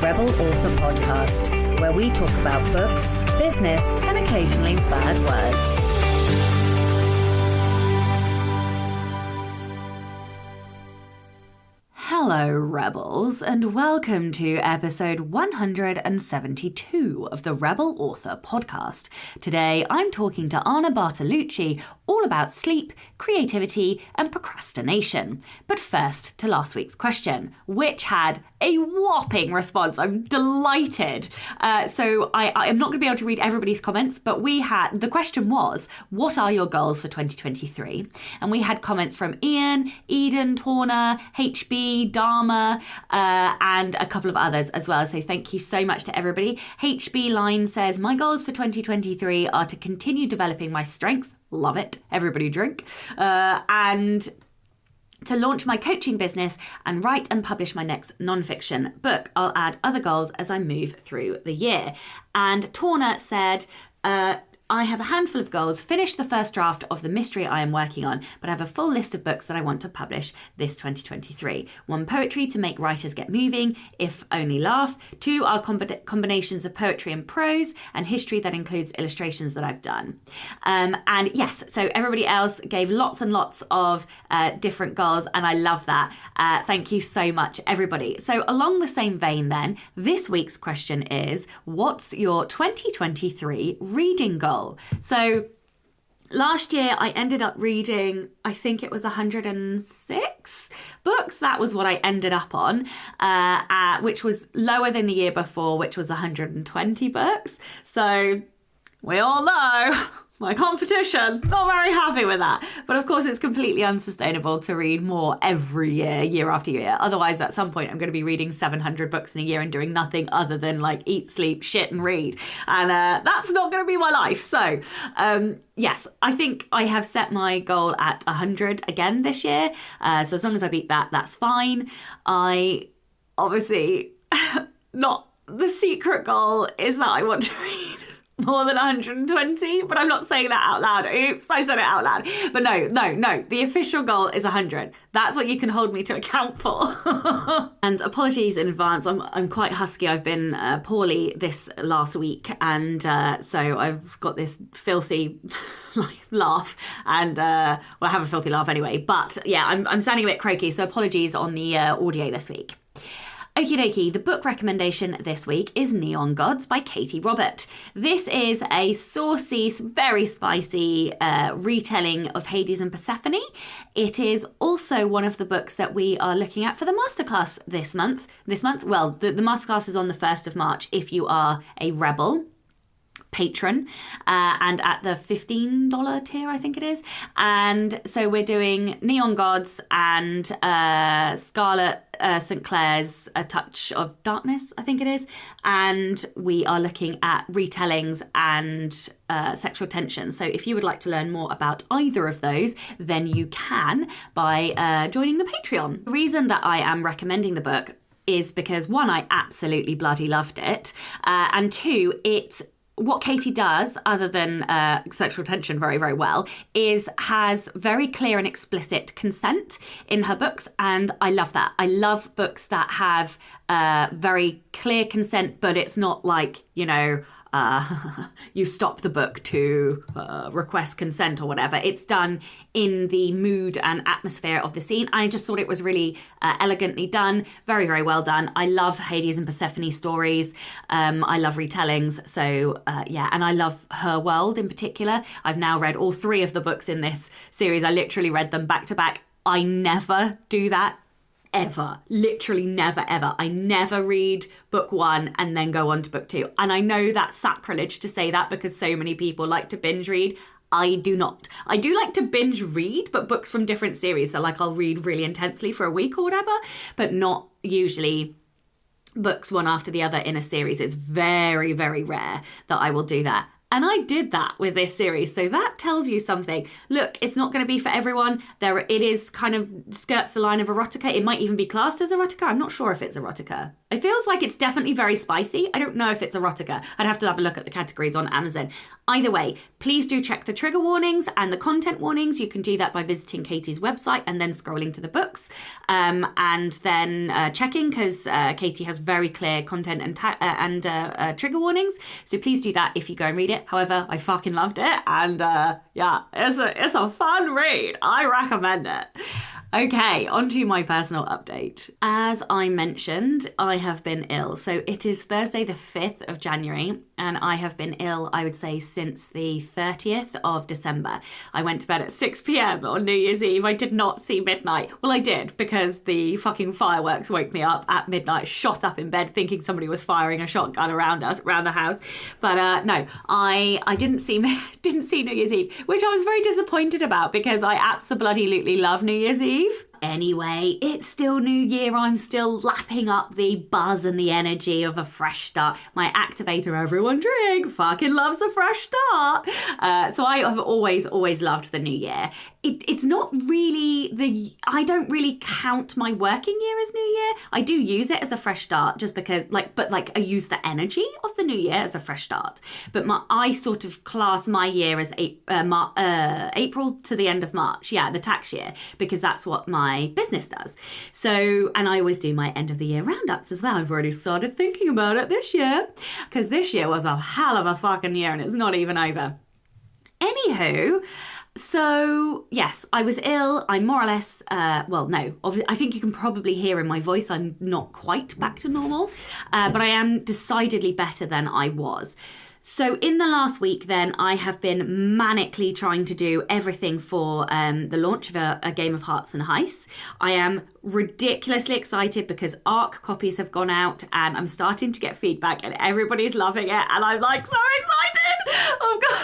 Rebel Author Podcast, where we talk about books, business, and occasionally bad words. Hello, Rebels, and welcome to episode 172 of the Rebel Author Podcast. Today, I'm talking to Anne Bartolucci all about sleep, creativity, and procrastination. But first, to last week's question, which had a whopping response. I'm delighted. So I'm not going to be able to read everybody's comments, but the question was, what are your goals for 2023? And we had comments from Ian, Eden, Torna, HB, Dharma, and a couple of others as well. So thank you so much to everybody. HB Line says, my goals for 2023 are to continue developing my strengths. Love it. Everybody drink. And to launch my coaching business and write and publish my next nonfiction book. I'll add other goals as I move through the year. And Torna said, I have a handful of goals, finish the first draft of the mystery I am working on, but I have a full list of books that I want to publish this 2023. 1, poetry to make writers get moving, if only laugh. 2 are combinations of poetry and prose, and history that includes illustrations that I've done. And yes, so everybody else gave lots and lots of different goals, and I love that. Thank you so much, everybody. So along the same vein then, this week's question is, what's your 2023 reading goal? So last year I ended up reading, I think it was 106 books. That was what I ended up on, which was lower than the year before, which was 120 books. So we all know my competition's not very happy with that. But of course, it's completely unsustainable to read more every year, year after year. Otherwise, at some point, I'm going to be reading 700 books in a year and doing nothing other than like eat, sleep, shit and read. And that's not going to be my life. So yes, I think I have set my goal at 100 again this year. So as long as I beat that, that's fine. I obviously not the secret goal is that I want to read more than 120, but I'm not saying that out loud. Oops, I said it out loud. But no. The official goal is 100. That's what you can hold me to account for. And apologies in advance. I'm quite husky. I've been poorly this last week, and so I've got this filthy laugh, and well, I have a filthy laugh anyway. But yeah, I'm sounding a bit croaky, so apologies on the audio this week. Okie dokie, the book recommendation this week is Neon Gods by Katee Robert. This is a saucy, very spicy retelling of Hades and Persephone. It is also one of the books that we are looking at for the masterclass this month. Well, the masterclass is on the 1st of March if you are a Rebel patron, and at the $15 tier, I think it is. And so we're doing Neon Gods and Scarlett St. Clair's A Touch of Darkness, I think it is. And we are looking at retellings and sexual tension. So if you would like to learn more about either of those, then you can by joining the Patreon. The reason that I am recommending the book is because, 1, I absolutely bloody loved it, and 2, what Katee does, other than sexual tension very, very well, has very clear and explicit consent in her books. And I love that. I love books that have very clear consent, but it's not like, you stop the book to request consent or whatever. It's done in the mood and atmosphere of the scene. I just thought it was really elegantly done. Very, very well done. I love Hades and Persephone stories. I love retellings. So yeah, and I love her world in particular. I've now read all 3 of the books in this series. I literally read them back to back. I never do that. Ever. Literally never, ever. I never read book 1 and then go on to book 2. And I know that's sacrilege to say that because so many people like to binge read. I do not. I do like to binge read, but books from different series. So like I'll read really intensely for a week or whatever, but not usually books one after the other in a series. It's very, very rare that I will do that. And I did that with this series. So that tells you something. Look, it's not going to be for everyone. It is kind of skirts the line of erotica. It might even be classed as erotica. I'm not sure if it's erotica. It feels like it's definitely very spicy. I don't know if it's erotica. I'd have to have a look at the categories on Amazon. Either way, please do check the trigger warnings and the content warnings. You can do that by visiting Katee's website and then scrolling to the books, and then checking, because Katee has very clear content and trigger warnings. So please do that if you go and read it. However, I fucking loved it, and yeah, it's a fun read. I recommend it. Okay, on to my personal update. As I mentioned, I have been ill. So it is Thursday the 5th of January, and I have been ill, I would say, since the 30th of December. I went to bed at 6 p.m. on New Year's Eve. I did not see midnight. Well, I did, because the fucking fireworks woke me up at midnight, shot up in bed thinking somebody was firing a shotgun around the house. But no, I didn't see New Year's Eve, which I was very disappointed about, because I absolutely love New Year's Eve. Anyway, it's still New Year. I'm still lapping up the buzz and the energy of a fresh start. My activator, everyone drink, fucking loves a fresh start. So I have always loved the New Year. It's not really I don't really count my working year as New Year. I do use it as a fresh start, just because I use the energy of the New Year as a fresh start. But I sort of class my year as April to the end of March. Yeah, the tax year, because that's what my business does. So, and I always do my end of the year roundups as well. I've already started thinking about it this year, because this year was a hell of a fucking year and it's not even over. Anywho, so yes, I was ill. I'm more or less, no, I think you can probably hear in my voice I'm not quite back to normal, but I am decidedly better than I was. So in the last week then, I have been manically trying to do everything for the launch of a game of Hearts and Heist. I am ridiculously excited because ARC copies have gone out and I'm starting to get feedback and everybody's loving it and I'm like so excited. Oh God,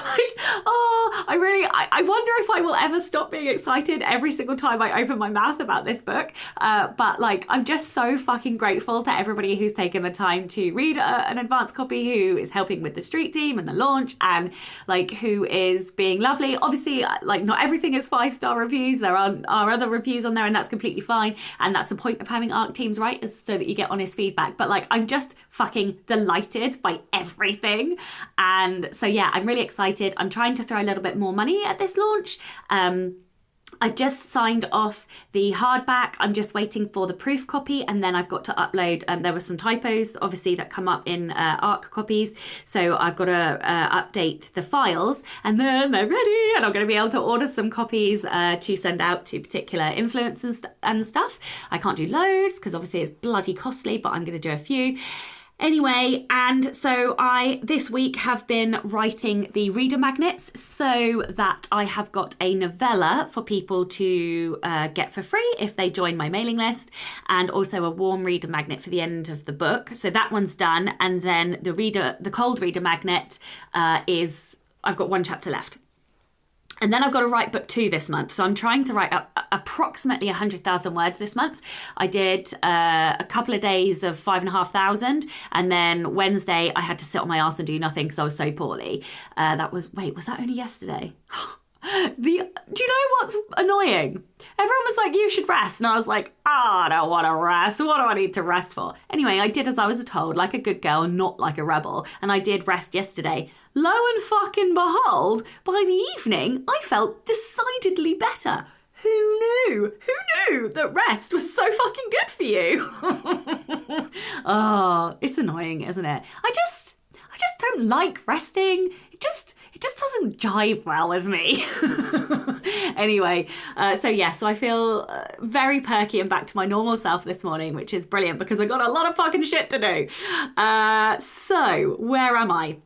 I wonder if I will ever stop being excited every single time I open my mouth about this book. But like, I'm just so fucking grateful to everybody who's taken the time to read an advanced copy, who is helping with the street team and the launch, and like who is being lovely. Obviously, like not everything is 5-star reviews. There are other reviews on there, and that's completely fine. And that's the point of having ARC teams, right? Is so that you get honest feedback. But like, I'm just fucking delighted by everything. And so yeah, I'm really excited. I'm trying to throw a little bit more money at this launch. I've just signed off the hardback. I'm just waiting for the proof copy, and then I've got to upload. There were some typos, obviously, that come up in ARC copies. So I've got to update the files, and then they're ready, and I'm going to be able to order some copies to send out to particular influencers and stuff. I can't do loads because obviously it's bloody costly, but I'm going to do a few. Anyway, and so I, this week, have been writing the reader magnets so that I have got a novella for people to get for free if they join my mailing list, and also a warm reader magnet for the end of the book. So that one's done. And then the cold reader magnet I've got one chapter left. And then I've got to write book 2 this month. So I'm trying to write up approximately 100,000 words this month. I did a couple of days of 5,500. And then Wednesday, I had to sit on my arse and do nothing because I was so poorly. Was that only yesterday? Do you know what's annoying? Everyone was like, you should rest. And I was like, I don't want to rest. What do I need to rest for? Anyway, I did as I was told, like a good girl, not like a rebel. And I did rest yesterday. Lo and fucking behold, by the evening, I felt decidedly better. Who knew? Who knew that rest was so fucking good for you? Oh, it's annoying, isn't it? I just don't like resting. It just doesn't jive well with me. Anyway, so I feel very perky and back to my normal self this morning, which is brilliant because I got a lot of fucking shit to do. So where am I?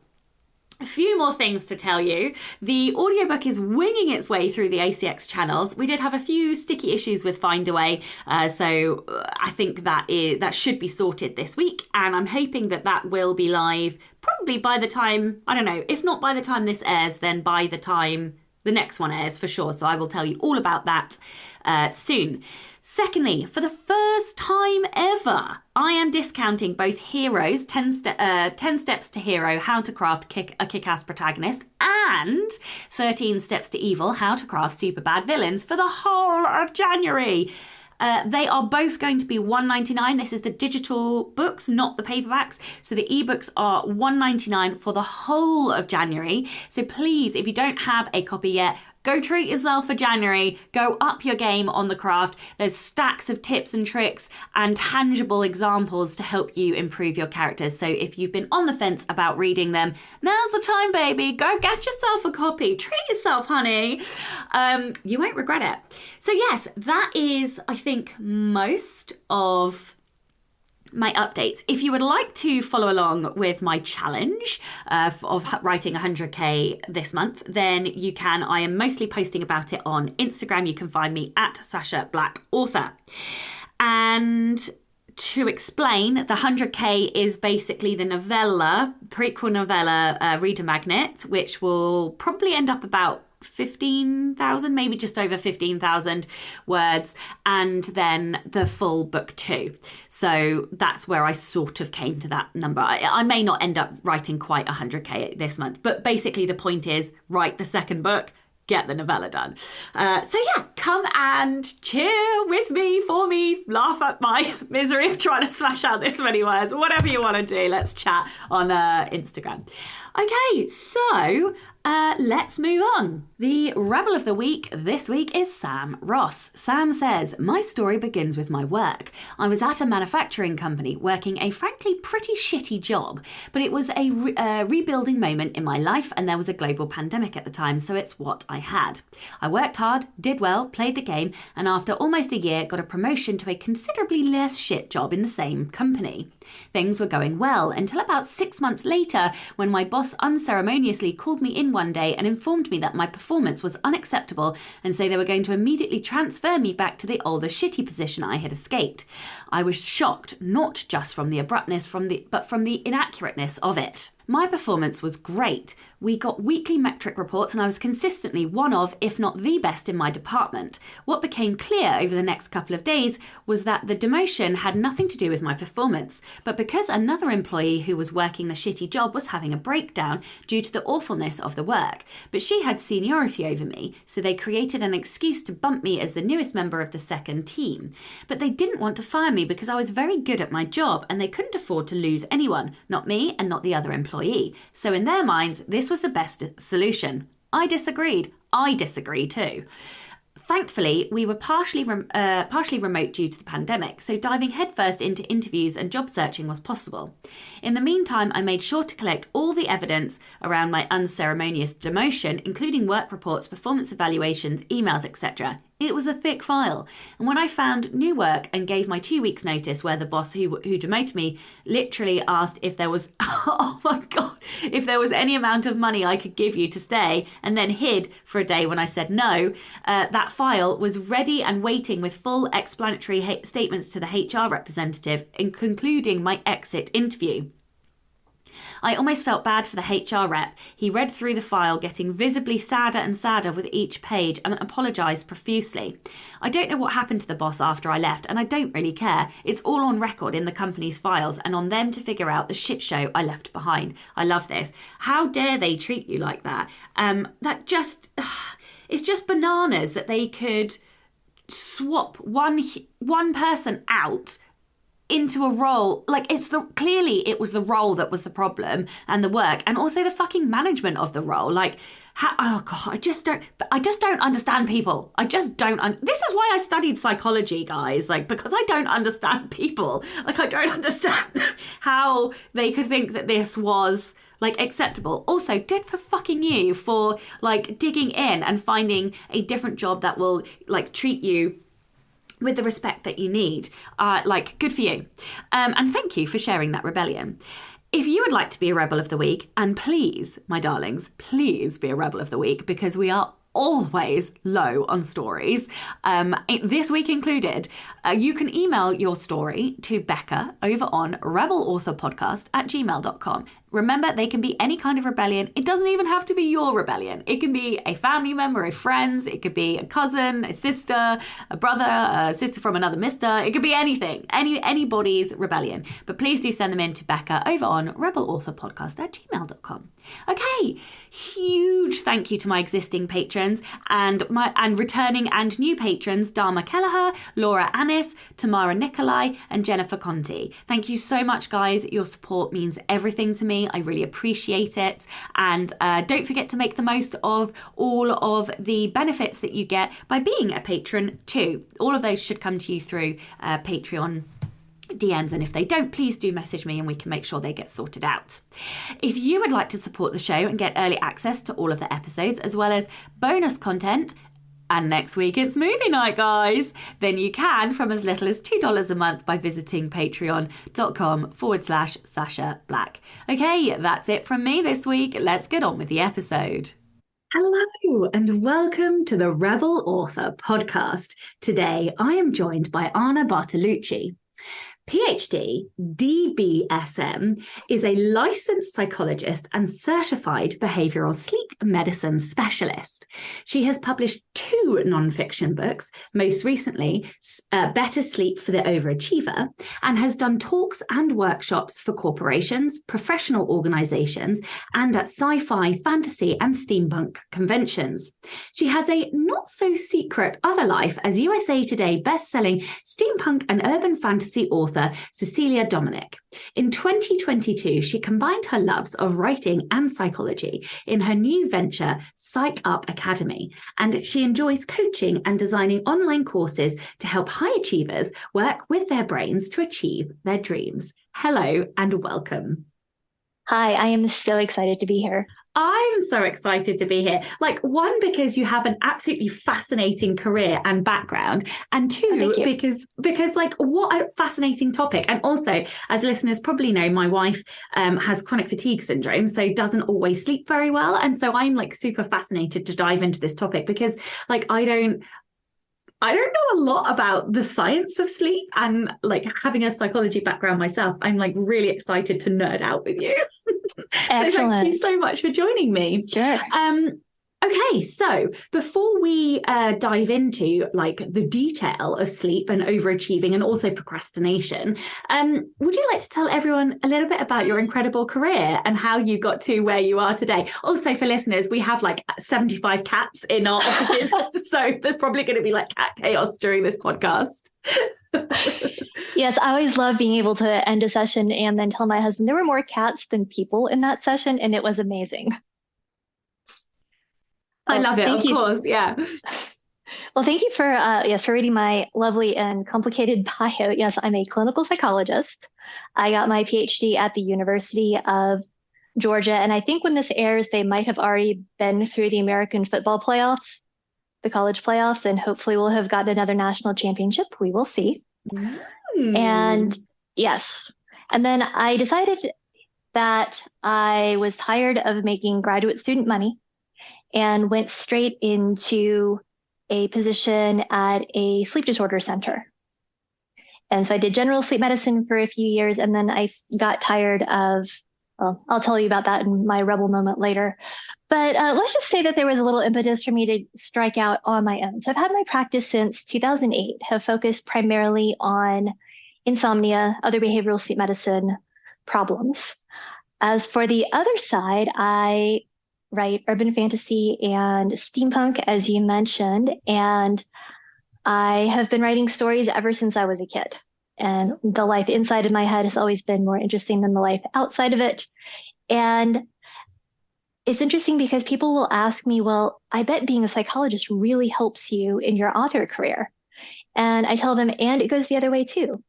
A few more things to tell you. The audiobook is winging its way through the ACX channels. We did have a few sticky issues with Findaway, so I think that should be sorted this week, and I'm hoping that will be live probably by the time, I don't know, if not by the time this airs, then by the time the next one airs for sure. So I will tell you all about that soon. Secondly, for the first time ever, I am discounting both Heroes, 10 Steps to Hero, How to Craft a Kick-Ass Protagonist, and 13 Steps to Evil, How to Craft Superbad Villains for the whole of January. They are both going to be $1.99. This is the digital books, not the paperbacks. So the ebooks are $1.99 for the whole of January. So please, if you don't have a copy yet, go treat yourself for January. Go up your game on the craft. There's stacks of tips and tricks and tangible examples to help you improve your characters. So if you've been on the fence about reading them, now's the time, baby. Go get yourself a copy. Treat yourself, honey. You won't regret it. So yes, that is, I think, most of my updates. If you would like to follow along with my challenge of writing 100k this month, then you can. I am mostly posting about it on Instagram. You can find me at Sasha Black Author. And to explain, the 100k is basically the prequel novella reader magnet, which will probably end up about 15,000, maybe just over 15,000 words, and then the full book 2. So that's where I sort of came to that number. I may not end up writing quite 100k this month, but basically the point is write the second book, get the novella done. So yeah, come and cheer with me, for me, laugh at my misery of trying to smash out this many words, whatever you want to do. Let's chat on Instagram. Okay, so let's move on. The Rebel of the Week this week is Sam Ross. Sam says, my story begins with my work. I was at a manufacturing company working a frankly pretty shitty job, but it was a rebuilding moment in my life and there was a global pandemic at the time, so it's what I had. I worked hard, did well, played the game, and after almost a year got a promotion to a considerably less shit job in the same company. Things were going well until about 6 months later when my boss unceremoniously called me in one day and informed me that my performance was unacceptable and so they were going to immediately transfer me back to the older shitty position I had escaped. I was shocked, not just from the abruptness but from the inaccurateness of it. My performance was great. We got weekly metric reports and I was consistently one of, if not the best in my department. What became clear over the next couple of days was that the demotion had nothing to do with my performance, but because another employee who was working the shitty job was having a breakdown due to the awfulness of the work. But she had seniority over me, so they created an excuse to bump me as the newest member of the second team. But they didn't want to fire me because I was very good at my job and they couldn't afford to lose anyone, not me and not the other employee. So in their minds, this was the best solution. I disagreed. I disagree too. Thankfully, we were partially remote due to the pandemic, so diving headfirst into interviews and job searching was possible. In the meantime, I made sure to collect all the evidence around my unceremonious demotion, including work reports, performance evaluations, emails, etc. It was a thick file. And when I found new work and gave my 2 weeks notice, where the boss who demoted me literally asked if there was, oh my God, if there was any amount of money I could give you to stay, and then hid for a day when I said no, that file was ready and waiting with full explanatory statements to the HR representative, in concluding my exit interview. I almost felt bad for the HR rep. He read through the file, getting visibly sadder and sadder with each page, and apologised profusely. I don't know what happened to the boss after I left, and I don't really care. It's all on record in the company's files, and on them to figure out the shit show I left behind. I love this. How dare they treat you like that? It's just bananas that they could swap one person out into a role. Like, clearly it was the role that was the problem, and the work, and also the fucking management of the role. Like, oh God, I just don't understand people. This is why I studied psychology, guys, like, because I don't understand people. Like, I don't understand how they could think that this was like acceptable. Also, good for fucking you for like digging in and finding a different job that will like treat you with the respect that you need. Good for you. And thank you for sharing that rebellion. If you would like to be a Rebel of the Week, and please, my darlings, please be a Rebel of the Week, because we are always low on stories, this week included, you can email your story to Becca over on rebelauthorpodcast@gmail.com. Remember, they can be any kind of rebellion. It doesn't even have to be your rebellion. It can be a family member, a friend. It could be a cousin, a sister, a brother, a sister from another mister. It could be anything, anybody's rebellion. But please do send them in to Becca over on rebelauthorpodcast@gmail.com. Okay, huge thank you to my existing patrons and returning and new patrons, Dharma Kelleher, Laura Annis, Tamara Nicolai, and Jennifer Conti. Thank you so much, guys. Your support means everything to me. I really appreciate it. And don't forget to make the most of all of the benefits that you get by being a patron too. All of those should come to you through Patreon DMs, and if they don't, please do message me and we can make sure they get sorted out. If you would like to support the show and get early access to all of the episodes as well as bonus content, and next week it's movie night, guys, then you can from as little as $2 a month by visiting patreon.com/Sasha Black. Okay, that's it from me this week. Let's get on with the episode. Hello and welcome to the Rebel Author Podcast. Today I am joined by Anne Bartolucci. PhD, DBSM, is a licensed psychologist and certified behavioral sleep medicine specialist. She has published 2 nonfiction books, most recently Better Sleep for the Overachiever, and has done talks and workshops for corporations, professional organizations, and at sci-fi, fantasy, and steampunk conventions. She has a not-so-secret other life as USA Today best-selling steampunk and urban fantasy author Cecilia Dominic. In 2022, she combined her loves of writing and psychology in her new venture, Psych Up Academy, and she enjoys coaching and designing online courses to help high achievers work with their brains to achieve their dreams. Hello and welcome. Hi, I am so excited to be here. I'm so excited to be here. Like, one, because you have an absolutely fascinating career and background, and two, because like, what a fascinating topic. And also, as listeners probably know, my wife has chronic fatigue syndrome, so doesn't always sleep very well. And so I'm like super fascinated to dive into this topic because like I don't know a lot about the science of sleep, and like having a psychology background myself, I'm like really excited to nerd out with you. So thank you so much for joining me. Sure. Okay, so before we dive into like the detail of sleep and overachieving and also procrastination, would you like to tell everyone a little bit about your incredible career and how you got to where you are today? Also, for listeners, we have like 75 cats in our offices, so there's probably going to be like cat chaos during this podcast. Yes, I always love being able to end a session and then tell my husband there were more cats than people in that session, and it was amazing. I love it, of course, yeah. Well, thank you for reading my lovely and complicated bio. Yes, I'm a clinical psychologist. I got my PhD at the University of Georgia, and I think when this airs, they might have already been through the American football playoffs, the college playoffs, and hopefully we'll have gotten another national championship. We will see. And yes, and then I decided that I was tired of making graduate student money and went straight into a position at a sleep disorder center. And so I did general sleep medicine for a few years, and then I got tired of, well, I'll tell you about that in my rebel moment later. But let's just say that there was a little impetus for me to strike out on my own. So I've had my practice since 2008, have focused primarily on insomnia, other behavioral sleep medicine problems. As for the other side, I write urban fantasy and steampunk, as you mentioned, and I have been writing stories ever since I was a kid. And the life inside of my head has always been more interesting than the life outside of it. And it's interesting because people will ask me, well, I bet being a psychologist really helps you in your author career. And I tell them, and it goes the other way too,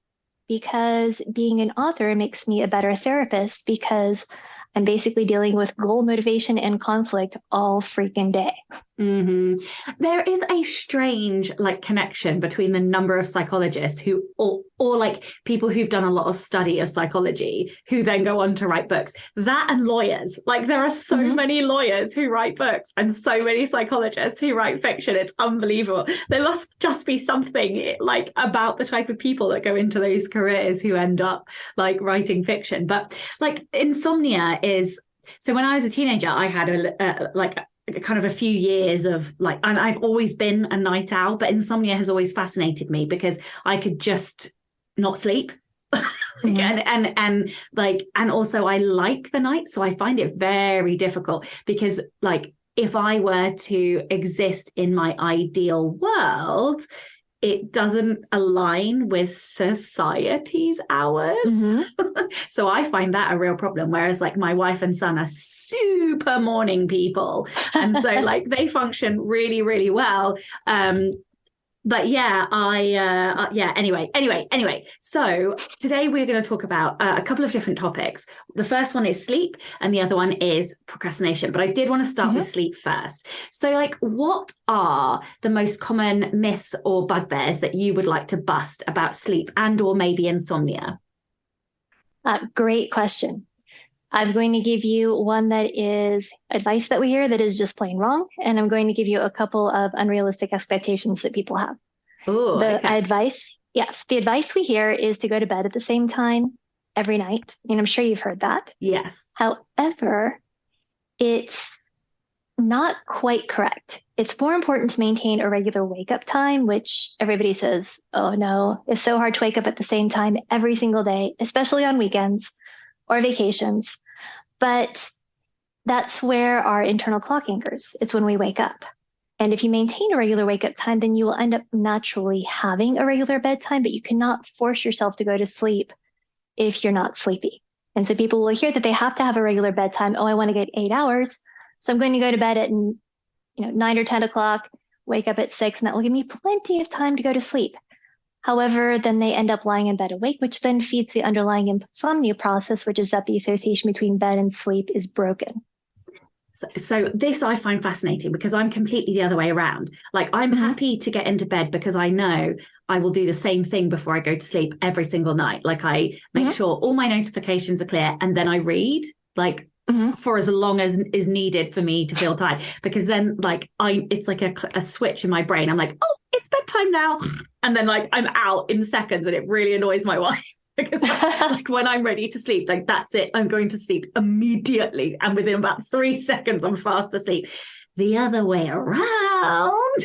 because being an author makes me a better therapist because I'm basically dealing with goal, motivation, and conflict all freaking day. There is a strange like connection between the number of psychologists who or like people who've done a lot of study of psychology who then go on to write books, that and lawyers. Like there are so many lawyers who write books and so many psychologists who write fiction. It's unbelievable. There must just be something like about the type of people that go into those careers who end up like writing fiction. But like insomnia is, so when I was a teenager I had a kind of a few years of like, and I've always been a night owl, but insomnia has always fascinated me because I could just not sleep. And also I like the night, so I find it very difficult because like if I were to exist in my ideal world, it doesn't align with society's hours. So I find that a real problem. Whereas like my wife and son are super morning people. And so like they function really, really well. But yeah, anyway. So today we're going to talk about a couple of different topics. The first one is sleep and the other one is procrastination. But I did want to start with sleep first. So like, what are the most common myths or bugbears that you would like to bust about sleep and or maybe insomnia? Great question. I'm going to give you one that is advice that we hear that is just plain wrong. And I'm going to give you a couple of unrealistic expectations that people have. Ooh, The advice we hear is to go to bed at the same time every night. And I'm sure you've heard that. Yes. However, it's not quite correct. It's more important to maintain a regular wake up time, which everybody says, oh no, it's so hard to wake up at the same time every single day, especially on weekends or vacations. But that's where our internal clock anchors. It's when we wake up. And if you maintain a regular wake up time, then you will end up naturally having a regular bedtime, but you cannot force yourself to go to sleep if you're not sleepy. And so people will hear that they have to have a regular bedtime. Oh, I want to get 8 hours. So I'm going to go to bed at 9 or 10 o'clock, wake up at 6, and that will give me plenty of time to go to sleep. However, then they end up lying in bed awake, which then feeds the underlying insomnia process, which is that the association between bed and sleep is broken. So this I find fascinating because I'm completely the other way around. Like I'm happy to get into bed because I know I will do the same thing before I go to sleep every single night. Like I make sure all my notifications are clear and then I read like for as long as is needed for me to feel tired, because then like it's like a switch in my brain. I'm like, oh, it's bedtime now. And then like I'm out in seconds and it really annoys my wife. Because like when I'm ready to sleep, like that's it. I'm going to sleep immediately. And within about 3 seconds, I'm fast asleep. The other way around,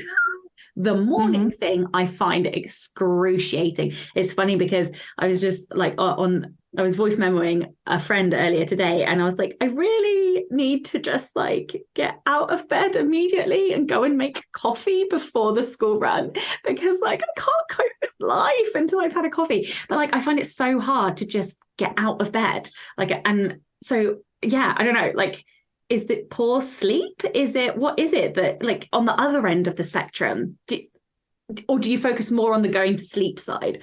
the morning thing, I find excruciating. It's funny because I was just like I was voice memoing a friend earlier today. And I was like, I really need to just like get out of bed immediately and go and make coffee before the school run, because like I can't cope with life until I've had a coffee. But like I find it so hard to just get out of bed. Like, and so yeah, I don't know, like, is it poor sleep? What is it that like on the other end of the spectrum? Or do you focus more on the going to sleep side?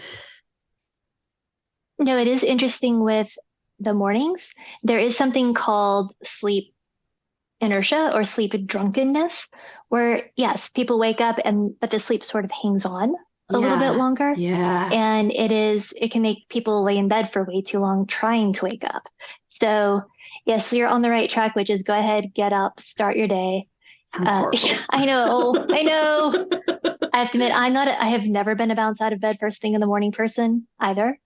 No, it is interesting with the mornings. There is something called sleep inertia or sleep drunkenness, where yes, people wake up but the sleep sort of hangs on a little bit longer. Yeah. And it can make people lay in bed for way too long trying to wake up. So yes, you're on the right track, which is go ahead, get up, start your day. I know. I have to admit, I have never been a bounce out of bed first thing in the morning person either.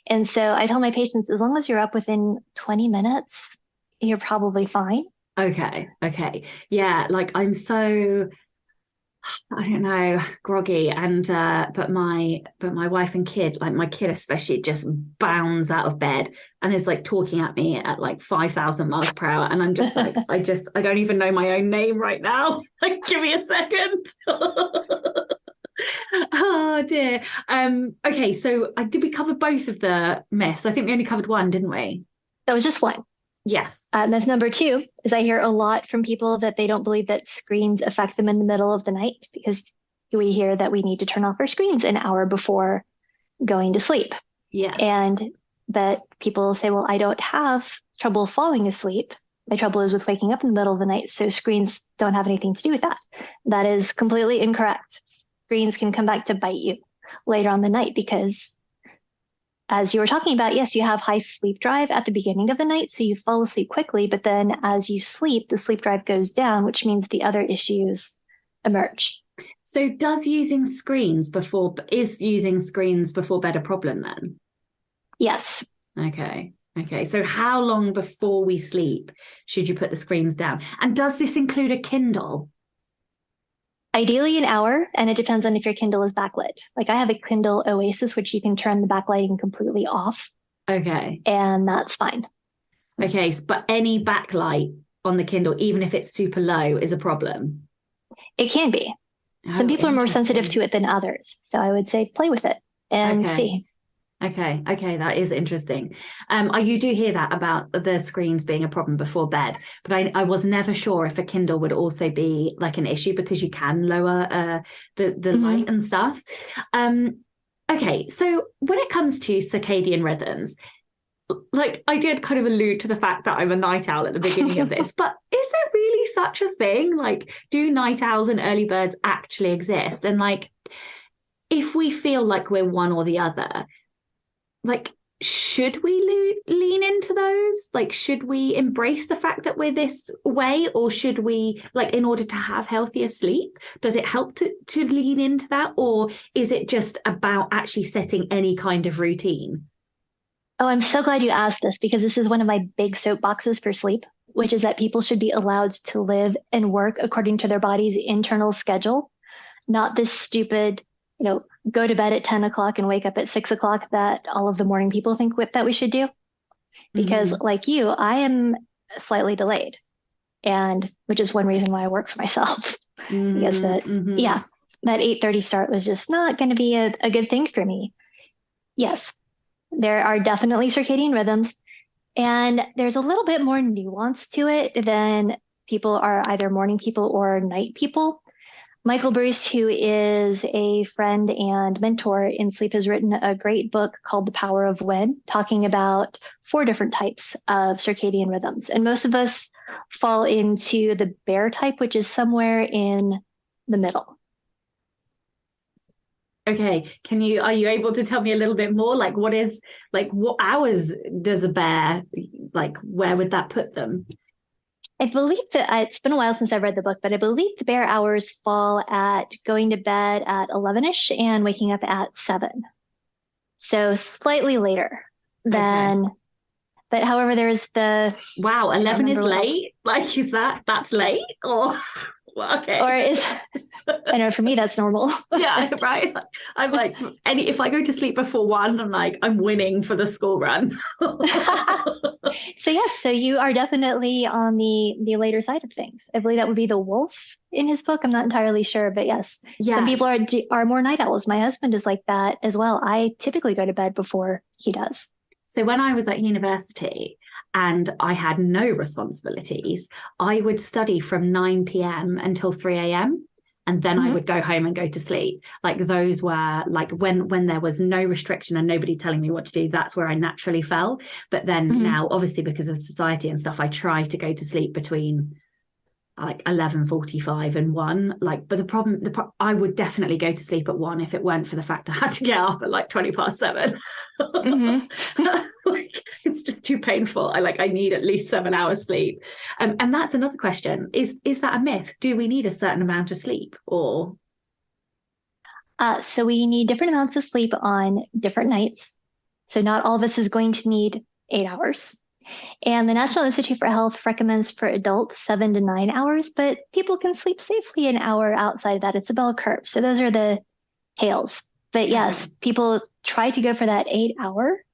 And so I tell my patients, as long as you're up within 20 minutes, you're probably fine. Okay. Yeah, like I'm so, I don't know, groggy, and but my wife and kid, like my kid especially, just bounds out of bed and is like talking at me at like 5,000 miles per hour, and I'm just like, I don't even know my own name right now. Like, give me a second. Oh dear. Okay, so did we cover both of the myths? I think we only covered one, didn't we? That was just one. Yes. Myth number 2 is I hear a lot from people that they don't believe that screens affect them in the middle of the night, because we hear that we need to turn off our screens an hour before going to sleep. Yes. And that people say, well, I don't have trouble falling asleep my trouble is with waking up in the middle of the night. So screens don't have anything to do with that. That is completely incorrect. Screens can come back to bite you later on the night because, as you were talking about, yes, you have high sleep drive at the beginning of the night, so you fall asleep quickly. But then as you sleep, the sleep drive goes down, which means the other issues emerge. So is using screens before bed a problem then? Yes. Okay. So how long before we sleep should you put the screens down? And does this include a Kindle? Ideally an hour, and it depends on if your Kindle is backlit. Like I have a Kindle Oasis, which you can turn the backlighting completely off. Okay. And that's fine. Okay, but any backlight on the Kindle, even if it's super low, is a problem? It can be. Some people are more sensitive to it than others. So I would say play with it and see. Okay, that is interesting. You do hear that about the screens being a problem before bed, but I was never sure if a Kindle would also be like an issue because you can lower the light and stuff. Okay, so when it comes to circadian rhythms, like I did kind of allude to the fact that I'm a night owl at the beginning of this, but is there really such a thing? Like, do night owls and early birds actually exist? And like, if we feel like we're one or the other, like, should we lean into those? Like, should we embrace the fact that we're this way? Or should we, like, in order to have healthier sleep, does it help to lean into that? Or is it just about actually setting any kind of routine? Oh, I'm so glad you asked this because this is one of my big soapboxes for sleep, which is that people should be allowed to live and work according to their body's internal schedule, not this stupid, go to bed at 10 o'clock and wake up at 6 o'clock that all of the morning people think that we should do. Because like you, I am slightly delayed, and which is one reason why I work for myself. Because that 8:30 start was just not going to be a good thing for me. Yes, there are definitely circadian rhythms, and there's a little bit more nuance to it than people are either morning people or night people. Michael Bruce, who is a friend and mentor in sleep, has written a great book called The Power of When, talking about 4 different types of circadian rhythms. And most of us fall into the bear type, which is somewhere in the middle. Okay, are you able to tell me a little bit more? Like, what hours does a bear, like, where would that put them? I believe that it's been a while since I've read the book, but I believe the bear hours fall at going to bed at 11ish and waking up at 7. So slightly later than, but however, there's wow, 11 is late? Like, that's late? Or, well, okay. Or I know for me, that's normal. Yeah, right. I'm like, if I go to sleep before 1, I'm like, I'm winning for the school run. So yes, so you are definitely on the later side of things. I believe that would be the wolf in his book. I'm not entirely sure, but yes. Some people are more night owls. My husband is like that as well. I typically go to bed before he does. So when I was at university and I had no responsibilities, I would study from 9 p.m. until 3 a.m. And then I would go home and go to sleep. Like those were like when there was no restriction and nobody telling me what to do, that's where I naturally fell. But then now, obviously, because of society and stuff, I try to go to sleep between like 11:45 and 1. Like, but the problem, I would definitely go to sleep at 1 if it weren't for the fact I had to get up at like 7:20. Like, it's just too painful. I need at least 7 hours sleep. And that's another question. Is that a myth? Do we need a certain amount of sleep or? So we need different amounts of sleep on different nights. So not all of us is going to need 8 hours. And the National Institute for Health recommends for adults 7 to 9 hours, but people can sleep safely an hour outside of that. It's a bell curve. So those are the tails. But yes, people try to go for that 8 hour.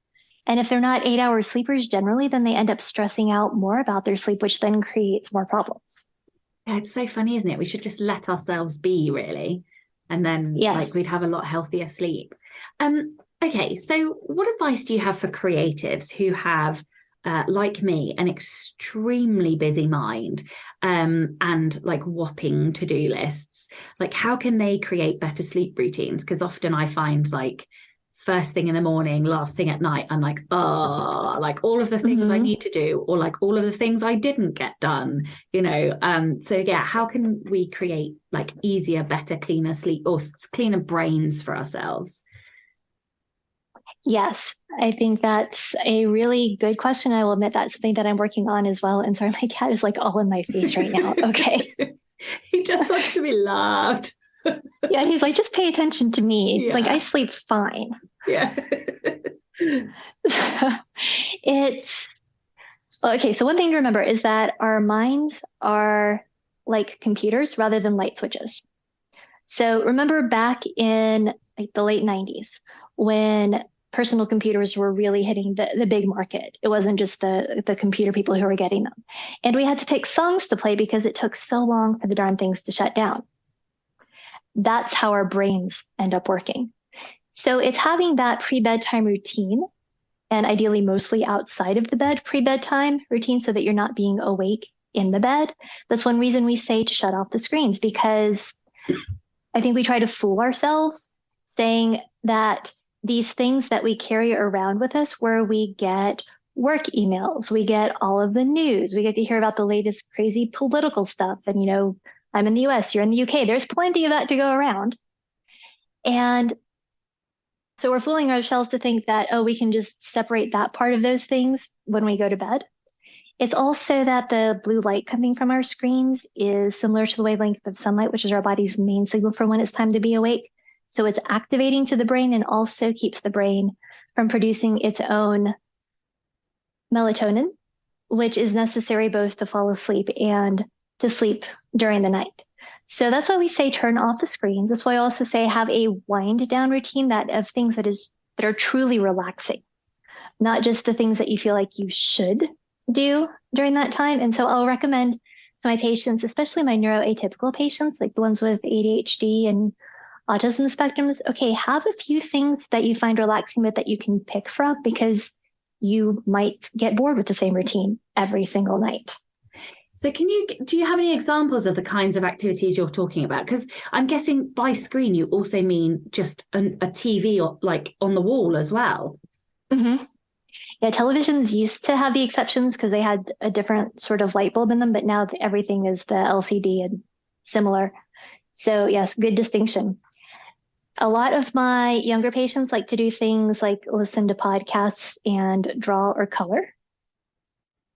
And if they're not 8 hour sleepers generally, then they end up stressing out more about their sleep, which then creates more problems. Yeah, it's so funny, isn't it? We should just let ourselves be, really. And then like we'd have a lot healthier sleep. Okay, so what advice do you have for creatives who have like me, an extremely busy mind and like whopping to-do lists? Like, how can they create better sleep routines? Because often I find like first thing in the morning, last thing at night, I'm like, oh, like all of the things I Mm-hmm. need to do, or like all of the things I didn't get done, So yeah, how can we create like easier, better, cleaner sleep or cleaner brains for ourselves? Yes, I think that's a really good question. I will admit that's something that I'm working on as well. And sorry, my cat is like all in my face right now. Okay. He just wants to be loved. Yeah, he's like, just pay attention to me. Like, I Yeah. sleep fine. Yeah. It's okay. So, one thing to remember is that our minds are like computers rather than light switches. So, remember back in like the late 90s when personal computers were really hitting the big market. It wasn't just the computer people who were getting them. And we had to pick songs to play because it took so long for the darn things to shut down. That's how our brains end up working. So it's having that pre-bedtime routine and ideally mostly outside of the bed pre-bedtime routine so that you're not being awake in the bed. That's one reason we say to shut off the screens because I think we try to fool ourselves saying that these things that we carry around with us, where we get work emails, we get all of the news, we get to hear about the latest crazy political stuff. And, I'm in the US, you're in the UK, there's plenty of that to go around. And so we're fooling ourselves to think that, oh, we can just separate that part of those things when we go to bed. It's also that the blue light coming from our screens is similar to the wavelength of sunlight, which is our body's main signal for when it's time to be awake. So it's activating to the brain and also keeps the brain from producing its own melatonin, which is necessary both to fall asleep and to sleep during the night. So that's why we say turn off the screens. That's why I also say have a wind down routine that of things that are truly relaxing, not just the things that you feel like you should do during that time. And so I'll recommend to my patients, especially my neuroatypical patients, like the ones with ADHD and autism spectrum, is okay, have a few things that you find relaxing but that you can pick from because you might get bored with the same routine every single night. So do you have any examples of the kinds of activities you're talking about? Because I'm guessing by screen, you also mean just a TV or like on the wall as well. Mm-hmm. Yeah, televisions used to have the exceptions because they had a different sort of light bulb in them, but now everything is the LCD and similar. So yes, good distinction. A lot of my younger patients like to do things like listen to podcasts and draw or color.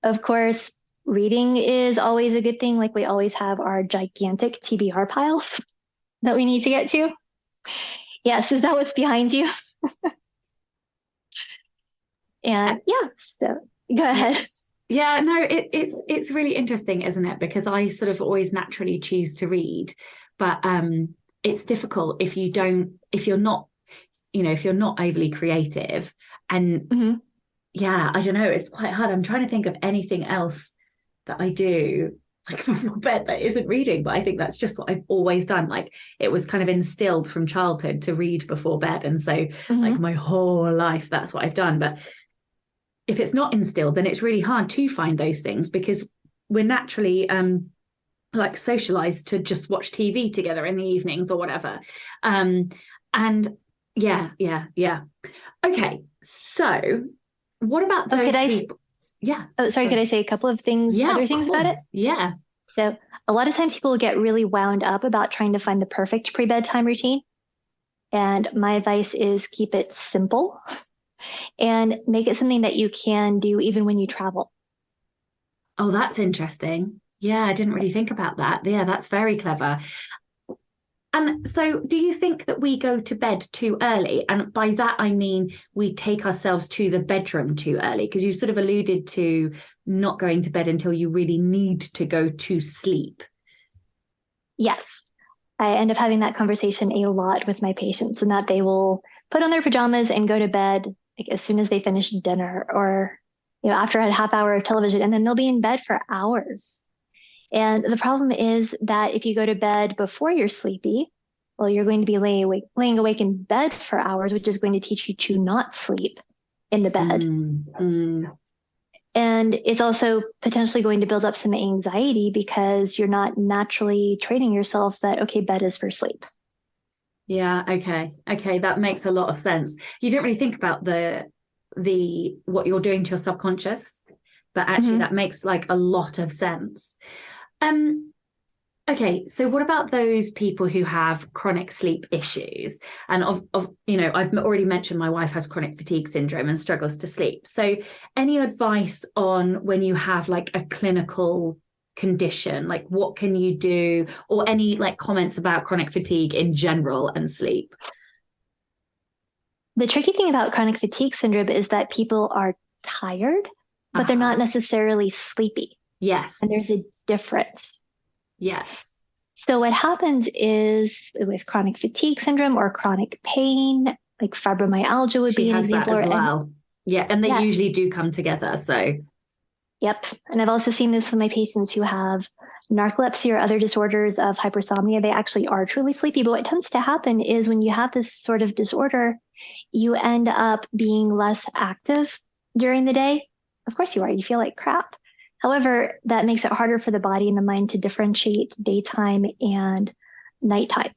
Of course, reading is always a good thing. Like we always have our gigantic TBR piles that we need to get to. Yes, is that what's behind you? And yeah, so go ahead. Yeah, no, it's really interesting, isn't it? Because I sort of always naturally choose to read, but it's difficult if you're not overly creative. And Mm-hmm. yeah, I don't know, it's quite hard. I'm trying to think of anything else that I do like before bed that isn't reading, but I think that's just what I've always done. Like it was kind of instilled from childhood to read before bed. And so like Mm-hmm. my whole life, that's what I've done. But if it's not instilled, then it's really hard to find those things because we're naturally like socialized to just watch TV together in the evenings or whatever. And yeah. Okay, so what about Oh, those people? Yeah. oh, sorry, could Sorry. I say a couple of things, Yeah, other of things about it? course. Yeah. So a lot of times people get really wound up about trying to find the perfect pre-bedtime routine. And my advice is keep it simple and make it something that you can do even when you travel. Oh, that's interesting. Yeah, I didn't really think about that. Yeah, that's very clever. And so, do you think that we go to bed too early? And by that, I mean we take ourselves to the bedroom too early, because you sort of alluded to not going to bed until you really need to go to sleep. Yes, I end up having that conversation a lot with my patients and that they will put on their pajamas and go to bed like as soon as they finish dinner or after a half hour of television and then they'll be in bed for hours. And the problem is that if you go to bed before you're sleepy, well, you're going to be laying awake in bed for hours, which is going to teach you to not sleep in the bed. And it's also potentially going to build up some anxiety because you're not naturally training yourself that, okay, bed is for sleep. Yeah, okay, that makes a lot of sense. You don't really think about the what you're doing to your subconscious, but actually Hmm. that makes like a lot of sense. Um, okay, so what about those people who have chronic sleep issues? And I've already mentioned my wife has chronic fatigue syndrome and struggles to sleep. So any advice on when you have like a clinical condition, like what can you do, or any like comments about chronic fatigue in general and sleep? The tricky thing about chronic fatigue syndrome is that people are tired, but they're Uh-huh. not necessarily sleepy. And Yes. there's a difference. Yes. So what happens is with chronic fatigue syndrome or chronic pain, like fibromyalgia would She be an has that example, as well. Yeah. And they yes, usually do come together. So, yep. And I've also seen this with my patients who have narcolepsy or other disorders of hypersomnia. They actually are truly sleepy. But what tends to happen is when you have this sort of disorder, you end up being less active during the day. Of course you are. You feel like crap. However, that makes it harder for the body and the mind to differentiate daytime and nighttime.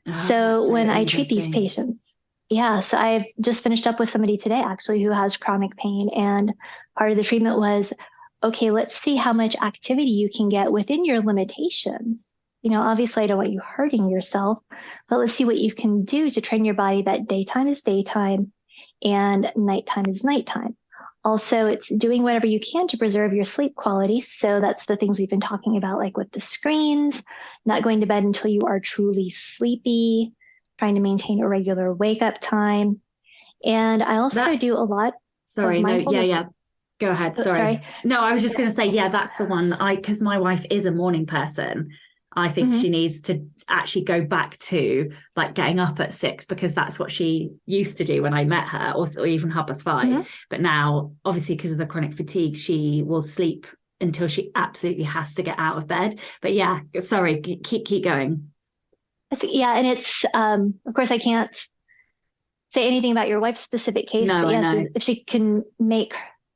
that's So so when I treat these interesting. patients, yeah, so I've just finished up with somebody today actually who has chronic pain. And part of the treatment was, okay, let's see how much activity you can get within your limitations. Obviously, I don't want you hurting yourself, but let's see what you can do to train your body that daytime is daytime and nighttime is nighttime. Also, it's doing whatever you can to preserve your sleep quality. So that's the things we've been talking about, like with the screens, not going to bed until you are truly sleepy, trying to maintain a regular wake up time. And I also That's do a lot of Sorry. No. Yeah. mindfulness. Yeah. Go ahead. Oh, Sorry. sorry. No, I was just Yeah. going to say, yeah, that's the one. Because my wife is a morning person. I think she Mm-hmm. needs to actually go back to like getting up at 6 because that's what she used to do when I met her, or even 5:30. Mm-hmm. But now, obviously, because of the chronic fatigue, she will sleep until she absolutely has to get out of bed. But yeah, sorry, keep going. Yeah, and it's of course I can't say anything about your wife's specific case, No, but I yes, know. if she can make,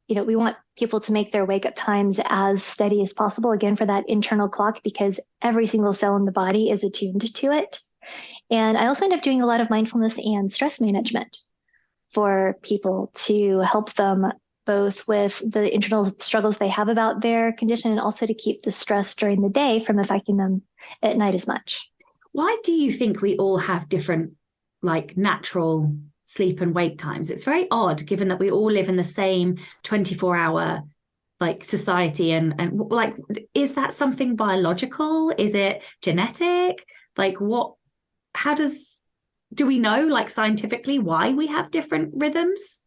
we want people to make their wake up times as steady as possible, again, for that internal clock, because every single cell in the body is attuned to it. And I also end up doing a lot of mindfulness and stress management for people to help them both with the internal struggles they have about their condition and also to keep the stress during the day from affecting them at night as much. Why do you think we all have different, like, natural sleep and wake times? It's very odd, given that we all live in the same 24-hour like society, and like, is that something biological? Is it genetic? Like, what? How do we know, like, scientifically, why we have different rhythms?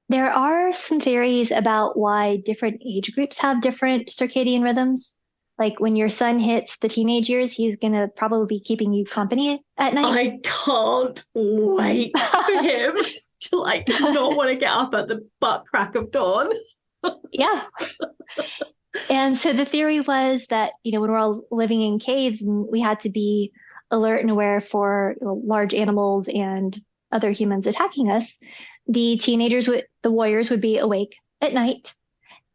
There are some theories about why different age groups have different circadian rhythms. Like when your son hits the teenage years, he's going to probably be keeping you company at night. I can't wait for him to like not want to get up at the butt crack of dawn. Yeah. And so the theory was that, when we're all living in caves and we had to be alert and aware for large animals and other humans attacking us, the warriors would be awake at night.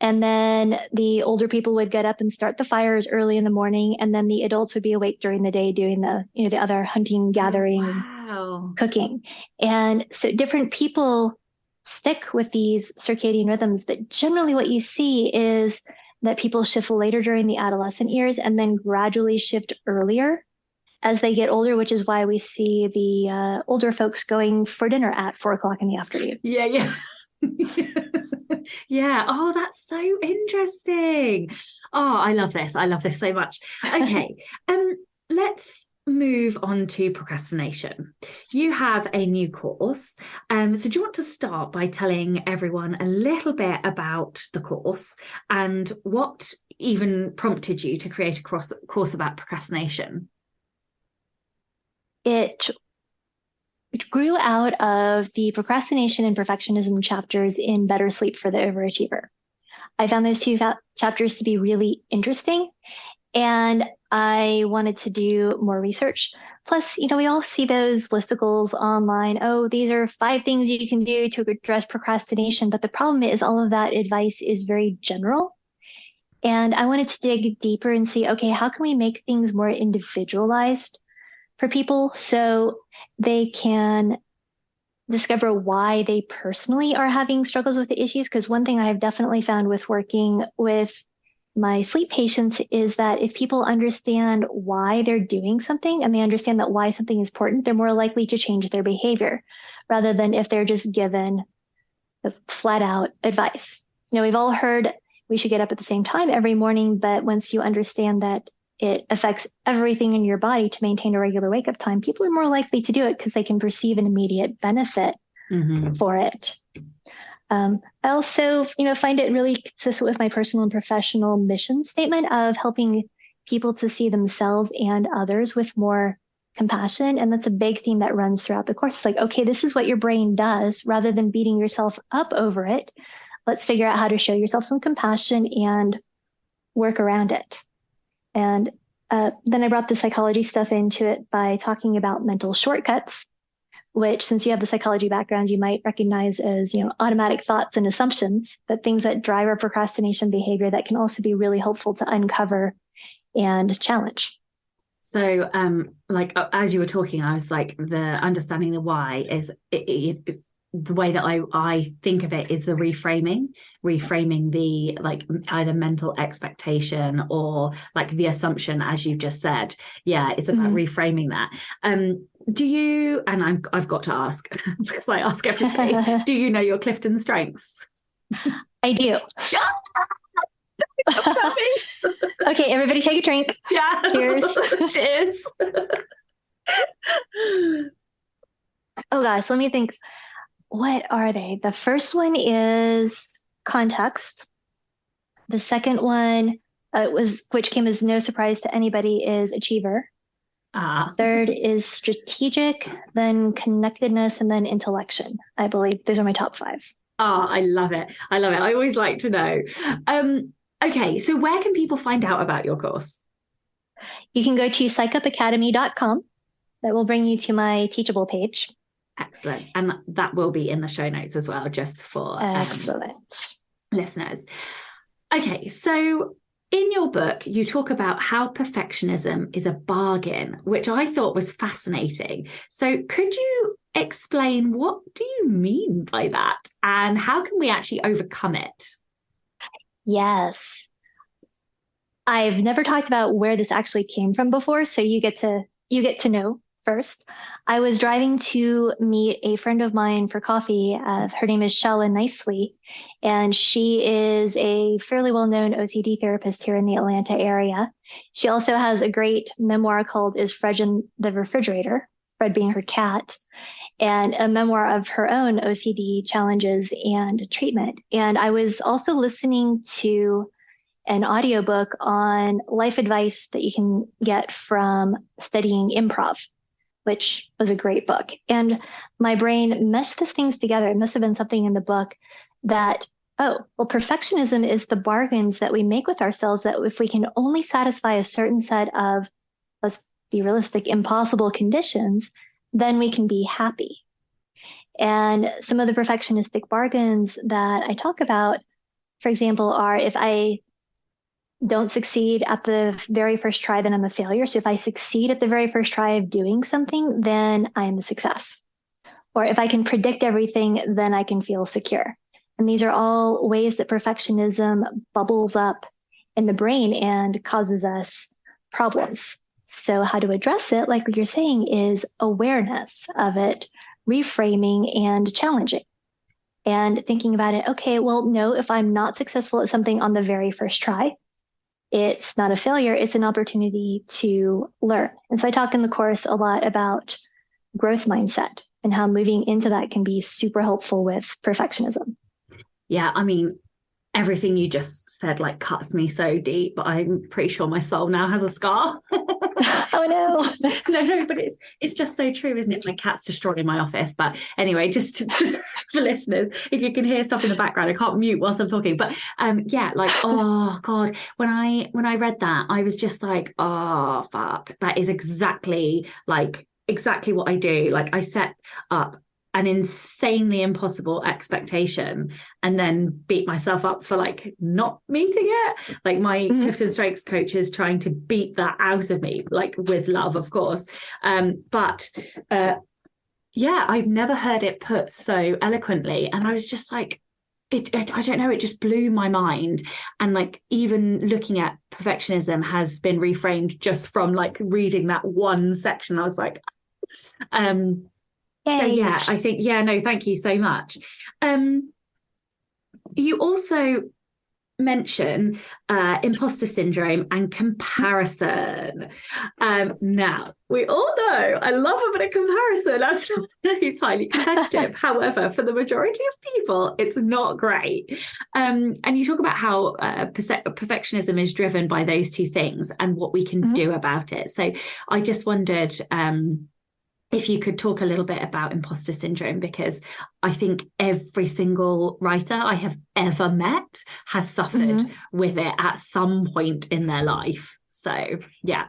And then the older people would get up and start the fires early in the morning. And then the adults would be awake during the day doing the other hunting, Oh, gathering, wow. cooking. And so different people stick with these circadian rhythms, but generally what you see is that people shift later during the adolescent years and then gradually shift earlier as they get older, which is why we see the older folks going for dinner at 4 o'clock in the afternoon. Yeah, yeah. Yeah. Oh, that's so interesting. Oh, I love this. I love this so much. Okay. Let's move on to procrastination. You have a new course. So do you want to start by telling everyone a little bit about the course and what even prompted you to create a course about procrastination? It grew out of the procrastination and perfectionism chapters in Better Sleep for the Overachiever. I found those two chapters to be really interesting, and I wanted to do more research. Plus, we all see those listicles online. Oh, these are 5 things you can do to address procrastination. But the problem is all of that advice is very general. And I wanted to dig deeper and see, okay, how can we make things more individualized for people so they can discover why they personally are having struggles with the issues. Because one thing I have definitely found with working with my sleep patients is that if people understand why they're doing something and they understand that why something is important, they're more likely to change their behavior rather than if they're just given the flat out advice. We've all heard we should get up at the same time every morning, but once you understand that it affects everything in your body to maintain a regular wake up time, people are more likely to do it because they can perceive an immediate benefit for it. I also, find it really consistent with my personal and professional mission statement of helping people to see themselves and others with more compassion. And that's a big theme that runs throughout the course. It's like, okay, this is what your brain does. Rather than beating yourself up over it, let's figure out how to show yourself some compassion and work around it. And then I brought the psychology stuff into it by talking about mental shortcuts, which, since you have the psychology background, you might recognize as, automatic thoughts and assumptions, but things that drive our procrastination behavior that can also be really helpful to uncover and challenge. So, as you were talking, I was like, the understanding the why is the way that I think of it is the reframing the like either mental expectation or like the assumption, as you've just said. Yeah, it's about reframing that. Do you, and I've got to ask, because I ask everybody, do you know your Clifton strengths? I do. Okay, everybody take a drink. Yeah. Cheers. Cheers. Oh gosh, let me think. What are they? The first one is context. The second one, which came as no surprise to anybody, is achiever. Third is strategic, then connectedness, and then intellection. I believe those are my top 5. Oh, I love it. I always like to know. Okay, so where can people find out about your course? You can go to psychupacademy.com. That will bring you to my Teachable page. Excellent. And that will be in the show notes as well, just for listeners. Okay, so in your book, you talk about how perfectionism is a bargain, which I thought was fascinating. So could you explain, what do you mean by that? And how can we actually overcome it? Yes. I've never talked about where this actually came from before, so you get to know first. I was driving to meet a friend of mine for coffee. Her name is Shella Nicely, and she is a fairly well-known OCD therapist here in the Atlanta area. She also has a great memoir called Is Fred in the Refrigerator, Fred being her cat, and a memoir of her own OCD challenges and treatment. And I was also listening to an audiobook on life advice that you can get from studying improv, which was a great book. And my brain meshed these things together. It must have been something in the book that, perfectionism is the bargains that we make with ourselves, that if we can only satisfy a certain set of, let's be realistic, impossible conditions, then we can be happy. And some of the perfectionistic bargains that I talk about, for example, are if I don't succeed at the very first try, then I'm a failure. So if I succeed at the very first try of doing something, then I am a success. Or if I can predict everything, then I can feel secure. And these are all ways that perfectionism bubbles up in the brain and causes us problems. So how to address it, like you're saying, is awareness of it, reframing and challenging. And thinking about it, okay, well, no, if I'm not successful at something on the very first try, it's not a failure, it's an opportunity to learn. And so I talk in the course a lot about growth mindset and how moving into that can be super helpful with perfectionism. Yeah, I mean, everything you just said like cuts me so deep, but I'm pretty sure my soul now has a scar. Oh no. No, but it's just so true, isn't it? My cat's destroying my office. But anyway, just for listeners, if you can hear stuff in the background, I can't mute whilst I'm talking. But oh God, when I read that, I was just like, oh fuck, that is exactly what I do. Like I set up an insanely impossible expectation and then beat myself up for like not meeting it. Like my Clifton Strengths coach is trying to beat that out of me, like with love, of course. But I've never heard it put so eloquently. And I was just like, I don't know, it just blew my mind. And like even looking at perfectionism has been reframed just from like reading that one section. I was like, so yeah, I think, no, thank you so much. You also mention imposter syndrome and comparison. Now, we all know I love a bit of comparison as someone who's highly competitive. However, for the majority of people, it's not great. And you talk about how perfectionism is driven by those two things and what we can do about it. So I just wondered if you could talk a little bit about imposter syndrome, because I think every single writer I have ever met has suffered with it at some point in their life. So, yeah.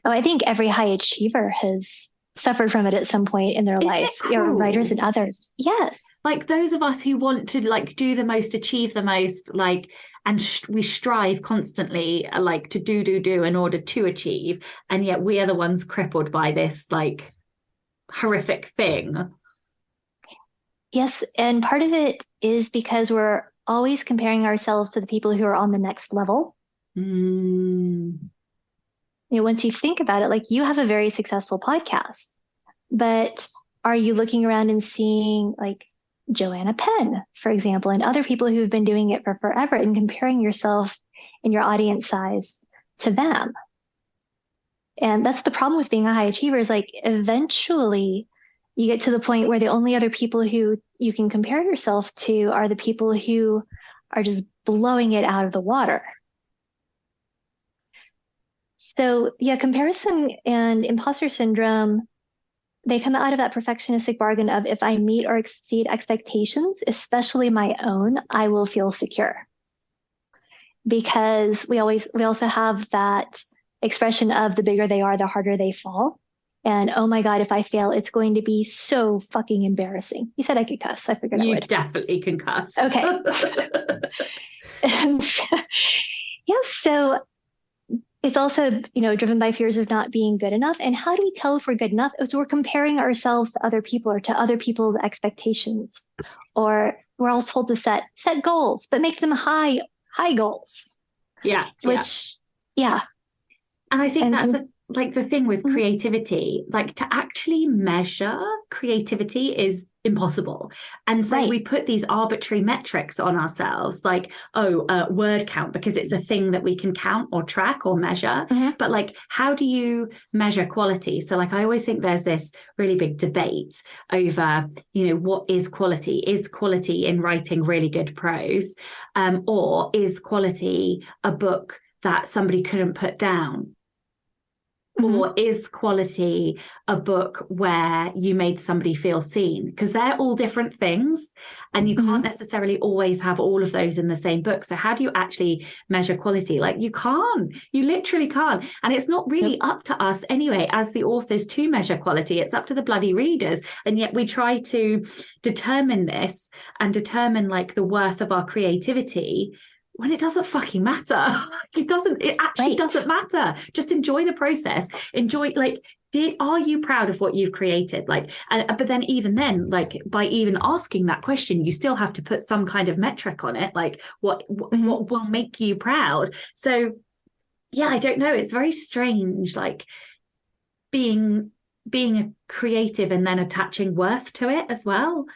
Oh, I think every high achiever has suffered from it at some point in their life. Writers and others. Yes. Like those of us who want to like do the most, achieve the most, like, and we strive constantly like to do in order to achieve. And yet we are the ones crippled by this like horrific thing. Yes, and part of it is because we're always comparing ourselves to the people who are on the next level. Once you think about it, like you have a very successful podcast, but are you looking around and seeing like Joanna Penn, for example, and other people who've been doing it for forever and comparing yourself and your audience size to them? And that's the problem with being a high achiever, is like eventually you get to the point where the only other people who you can compare yourself to are the people who are just blowing it out of the water. So yeah, comparison and imposter syndrome, they come out of that perfectionistic bargain of if I meet or exceed expectations, especially my own, I will feel secure. Because we also have that expression of the bigger they are, the harder they fall. And oh my God, if I fail, it's going to be so fucking embarrassing. You said I could cuss. I figured I would. You definitely can cuss. Okay. And so it's also, driven by fears of not being good enough. And how do we tell if we're good enough? It's we're comparing ourselves to other people or to other people's expectations. Or we're all told to set goals, but make them high goals. Yeah. Yeah. And I think that's the thing with creativity, like to actually measure creativity is impossible. And so we put these arbitrary metrics on ourselves, like, word count, because it's a thing that we can count or track or measure. But like, how do you measure quality? So like, I always think there's this really big debate over, what is quality? Is quality in writing really good prose? Or is quality a book that somebody couldn't put down? Or is quality a book where you made somebody feel seen? Because they're all different things and you can't necessarily always have all of those in the same book. So how do you actually measure quality? Like you literally can't. And it's not really up to us anyway, as the authors, to measure quality. It's up to the bloody readers. And yet we try to determine this and determine like the worth of our creativity when it doesn't fucking matter. It actually doesn't matter. Just enjoy the process. Are you proud of what you've created? But then even then, like by even asking that question, you still have to put some kind of metric on it. Like what will make you proud? So yeah, I don't know. It's very strange, like being a creative and then attaching worth to it as well.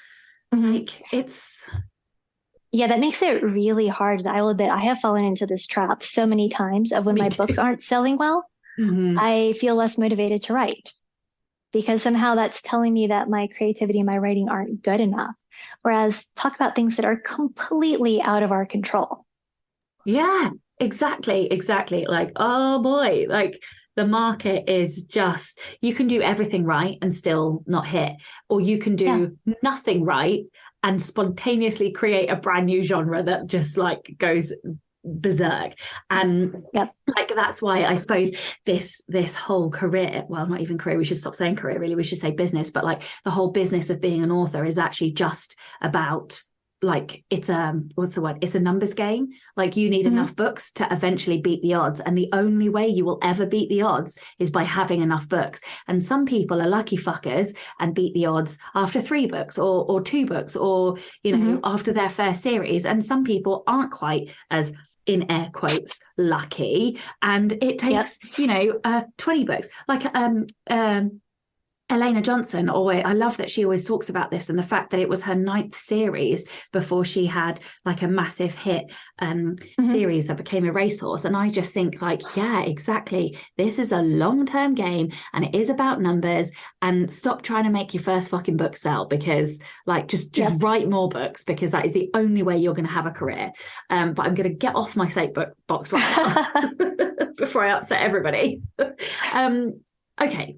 Like it's... Yeah, that makes it really hard. I will admit, I have fallen into this trap so many times of when my books aren't selling well, I feel less motivated to write because somehow that's telling me that my creativity and my writing aren't good enough. Whereas talk about things that are completely out of our control. Yeah, exactly. Like, oh boy, like the market is just, you can do everything right and still not hit, or you can do nothing right and spontaneously create a brand new genre that just like goes berserk. And like that's why I suppose this whole career, well, not even career, we should stop saying career, really, we should say business, but like the whole business of being an author is actually just about like it's what's the word, it's a numbers game. Like you need enough books to eventually beat the odds, and the only way you will ever beat the odds is by having enough books. And some people are lucky fuckers and beat the odds after 3 books or 2 books, or you know, after their first series. And some people aren't quite as, in air quotes, lucky, and it takes 20 books, like Elena Johnson. I love that she always talks about this, and the fact that it was her 9th series before she had like a massive hit series that became a racehorse. And I just think like, yeah, exactly. This is a long-term game, and it is about numbers. And stop trying to make your first fucking book sell, because like just write more books, because that is the only way you're going to have a career. But I'm going to get off my soapbox right now before I upset everybody. Okay.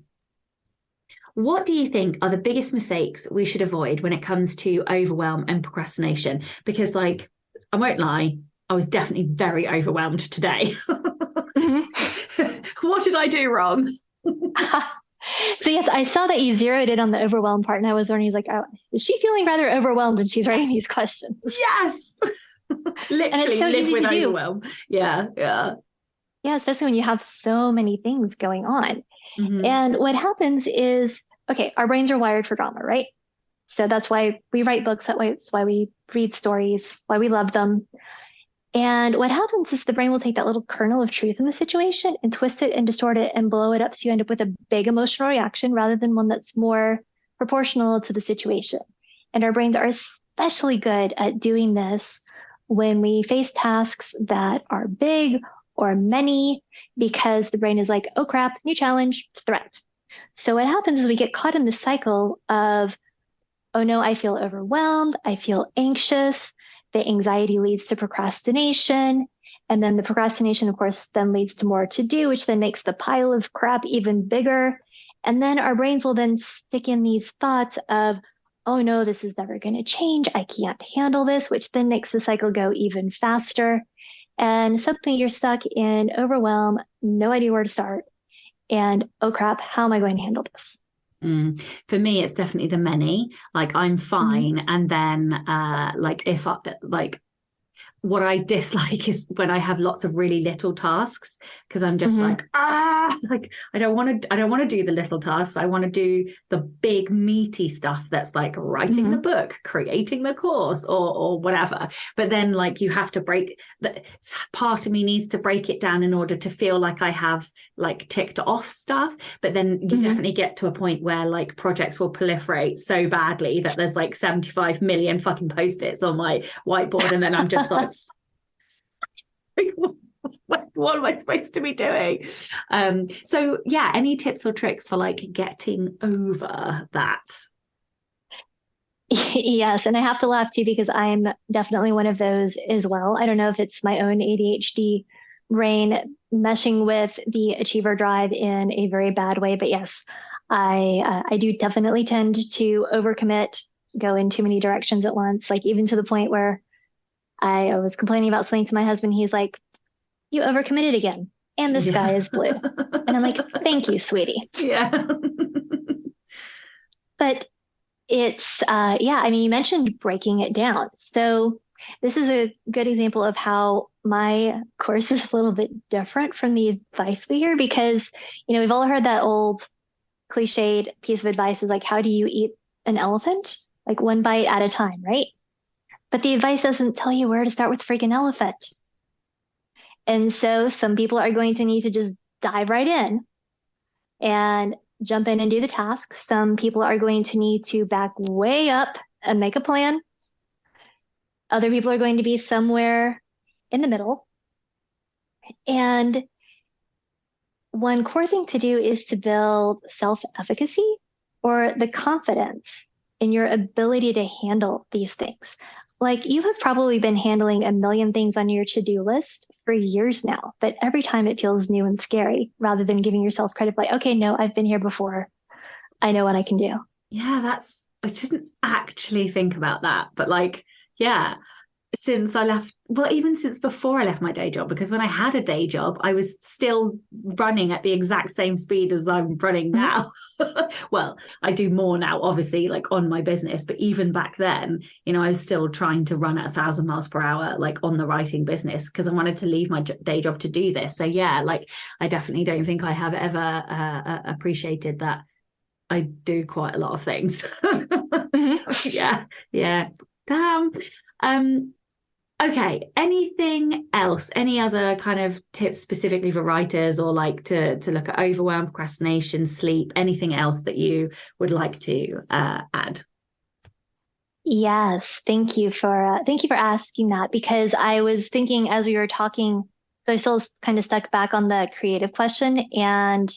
What do you think are the biggest mistakes we should avoid when it comes to overwhelm and procrastination? Because, like, I won't lie, I was definitely very overwhelmed today. What did I do wrong? So yes, I saw that you zeroed in on the overwhelmed part, and I was wondering, like, oh, is she feeling rather overwhelmed when she's writing these questions? Yes. Literally and it's so live easy with to overwhelm. Do. Yeah, especially when you have so many things going on. And what happens is, okay, our brains are wired for drama, right? So that's why we write books, that's why we read stories, why we love them. And what happens is the brain will take that little kernel of truth in the situation and twist it and distort it and blow it up, so you end up with a big emotional reaction rather than one that's more proportional to the situation. And our brains are especially good at doing this when we face tasks that are big or many, because the brain is like, oh crap, new challenge, threat. So what happens is we get caught in the cycle of, oh no, I feel overwhelmed, I feel anxious. The anxiety leads to procrastination. And then the procrastination, of course, then leads to more to do, which then makes the pile of crap even bigger. And then our brains will then stick in these thoughts of, oh no, this is never going to change, I can't handle this, which then makes the cycle go even faster. And suddenly you're stuck in overwhelm, no idea where to start. And oh crap, how am I going to handle this? For me, it's definitely the many. Like I'm fine. And then like if I like, what I dislike is when I have lots of really little tasks, because I'm just like I don't want to do the little tasks. I want to do the big meaty stuff that's like writing the book, creating the course, or whatever. But then like you have to break that. Part of me needs to break it down in order to feel like I have like ticked off stuff. But then you definitely get to a point where like projects will proliferate so badly that there's like 75 million fucking post-its on my whiteboard, and then I'm just like, what am I supposed to be doing? So yeah, any tips or tricks for like getting over that? Yes, and I have to laugh too, because I'm definitely one of those as well. I don't know if it's my own ADHD brain meshing with the achiever drive in a very bad way, but yes, I do definitely tend to overcommit, go in too many directions at once, like even to the point where I was complaining about something to my husband. He's like, you overcommitted again, and the sky is blue. And I'm like, thank you, sweetie. Yeah. But it's, I mean, you mentioned breaking it down. So this is a good example of how my course is a little bit different from the advice we hear, because, you know, we've all heard that old cliched piece of advice is like, how do you eat an elephant? Like one bite at a time, right? But the advice doesn't tell you where to start with the freaking elephant. And so some people are going to need to just dive right in and jump in and do the task. Some people are going to need to back way up and make a plan. Other people are going to be somewhere in the middle. And one core thing to do is to build self-efficacy, or the confidence in your ability to handle these things. Like you have probably been handling a million things on your to-do list for years now, but every time it feels new and scary, rather than giving yourself credit, like, okay, no, I've been here before. I know what I can do. Yeah, I didn't actually think about that, but like, yeah. since I left, well, even since before I left my day job, because when I had a day job, I was still running at the exact same speed as I'm running now. Well, I do more now, obviously, like on my business, but even back then, you know, I was still trying to run at 1,000 miles per hour, like on the writing business, because I wanted to leave my day job to do this. So yeah, like I definitely don't think I have ever appreciated that I do quite a lot of things. Yeah, yeah. Damn. Okay, anything else? Any other kind of tips specifically for writers, or like to look at overwhelm, procrastination, sleep, anything else that you would like to add? Yes, thank you for asking that, because I was thinking as we were talking, so I still kind of stuck back on the creative question and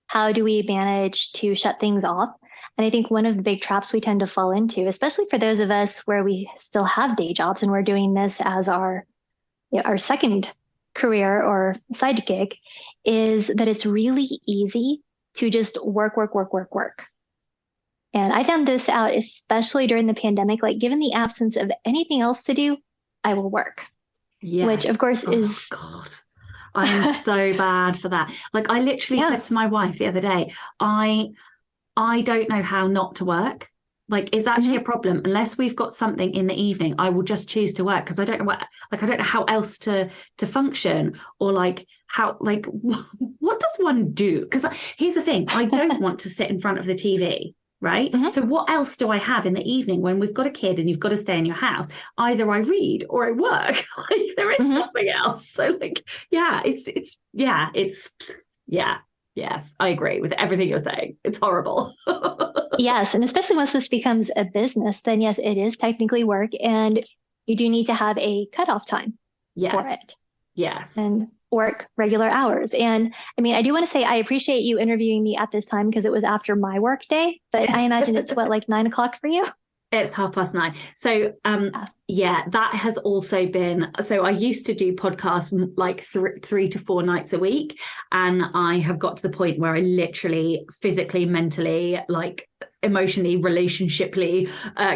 how do we manage to shut things off? And I think one of the big traps we tend to fall into, especially for those of us where we still have day jobs and we're doing this as our second career or side gig, is that it's really easy to just work, work, work, work, work. And I found this out, especially during the pandemic, like given the absence of anything else to do, I will work, which of Yes. course Oh is, God. I am so bad for that. Like I literally yeah. said to my wife the other day, I don't know how not to work. Like it's actually a Mhm. problem. Unless we've got something in the evening, I will just choose to work because I don't know what, like I don't know how else to function, or like how, like what does one do? Because here's the thing, I don't want to sit in front of the TV. Right. Mhm. So what else do I have in the evening when we've got a kid and you've got to stay in your house? Either I read or I work. Like there is Mhm. nothing else. So like, yeah, yeah, yes, I agree with everything you're saying. It's horrible. Yes, and especially once this becomes a business, then yes, it is technically work, and you do need to have a cutoff time for Yes. it Yes. and work regular hours. And I mean, I do want to say I appreciate you interviewing me at this time because it was after my work day, but I imagine it's what, like 9 o'clock for you? It's 9:30. So Yeah. yeah, that has also been, so I used to do podcasts like 3 to 4 nights a week, and I have got to the point where I literally physically, mentally, like emotionally, relationshiply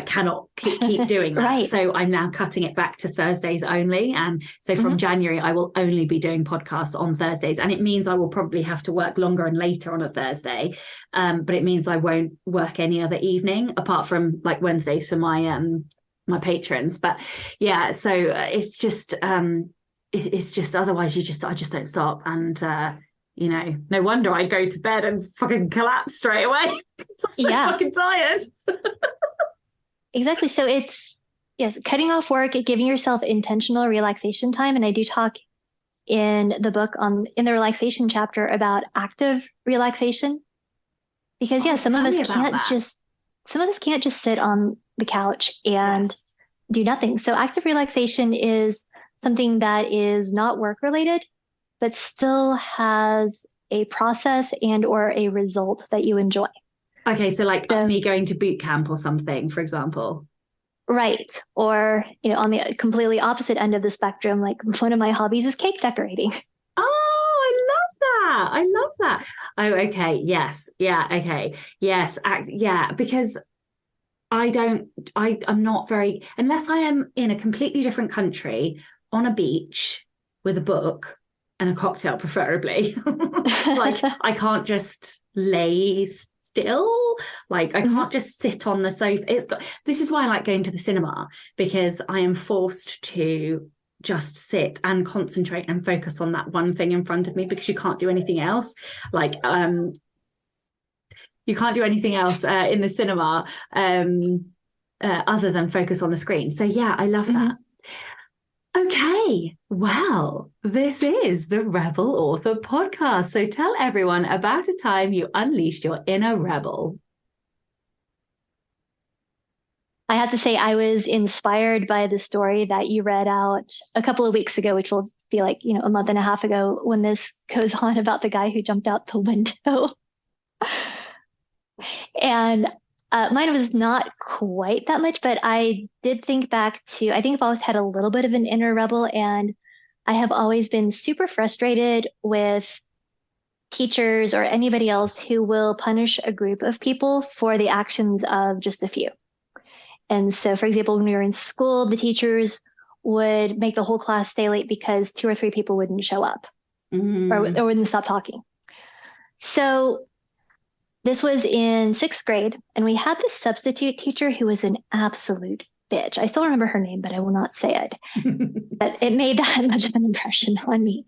cannot keep doing that. Right. So I'm now cutting it back to Thursdays only, and so from Hmm. January I will only be doing podcasts on Thursdays, and it means I will probably have to work longer and later on a Thursday, but it means I won't work any other evening apart from like Wednesdays for my patrons. But yeah, so it's just otherwise I just don't stop. And you know, no wonder I go to bed and fucking collapse straight away. I'm so Yeah, fucking tired. exactly. So it's, yes, cutting off work, giving yourself intentional relaxation time. And I do talk in the book on in the relaxation chapter about active relaxation, because yeah, Oh, tell me about that. some of us can't just sit on the couch and Yes. do nothing. So active relaxation is something that is not work related, but still has a process and or a result that you enjoy. Okay, so like So, me going to boot camp or something, for example. right. Or, on the completely opposite end of the spectrum, like one of my hobbies is cake decorating. Oh, I love that. I love that. Oh, okay. Yes. Yeah. Okay. Yes. Yeah. Because I'm not very, unless I am in a completely different country on a beach with a book and a cocktail, preferably. Like, I can't just lay still. Like, I Mhm. can't just sit on the sofa. This is why I like going to the cinema, because I am forced to just sit and concentrate and focus on that one thing in front of me, because you can't do anything else. Like, you can't do anything else in the cinema other than focus on the screen. So yeah, I love that. Mhm. Okay, well, this is the Rebel Author Podcast. So tell everyone about a time you unleashed your inner rebel. I have to say, I was inspired by the story that you read out a couple of weeks ago, which will be like, a month and a half ago when this goes on about the guy who jumped out the window. And mine was not quite that much, but I did think back to, I think I've always had a little bit of an inner rebel, and I have always been super frustrated with teachers or anybody else who will punish a group of people for the actions of just a few. And so, for example, when we were in school, the teachers would make the whole class stay late because 2 or 3 people wouldn't show up or wouldn't stop talking. So this was in 6th grade, and we had this substitute teacher who was an absolute bitch. I still remember her name, but I will not say it. But it made that much of an impression on me.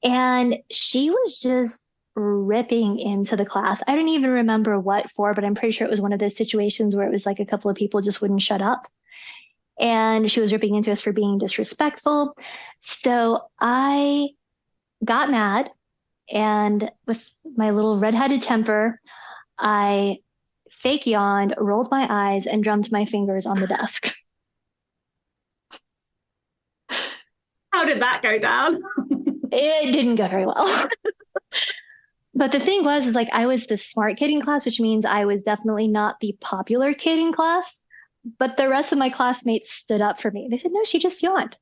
And she was just ripping into the class. I don't even remember what for, but I'm pretty sure it was one of those situations where it was like a couple of people just wouldn't shut up. And she was ripping into us for being disrespectful. So I got mad, and with my little redheaded temper, I fake yawned, rolled my eyes, and drummed my fingers on the desk. How did that go down? It didn't go very well. But the thing was, is like I was the smart kid in class, which means I was definitely not the popular kid in class. But the rest of my classmates stood up for me. They said, no, she just yawned.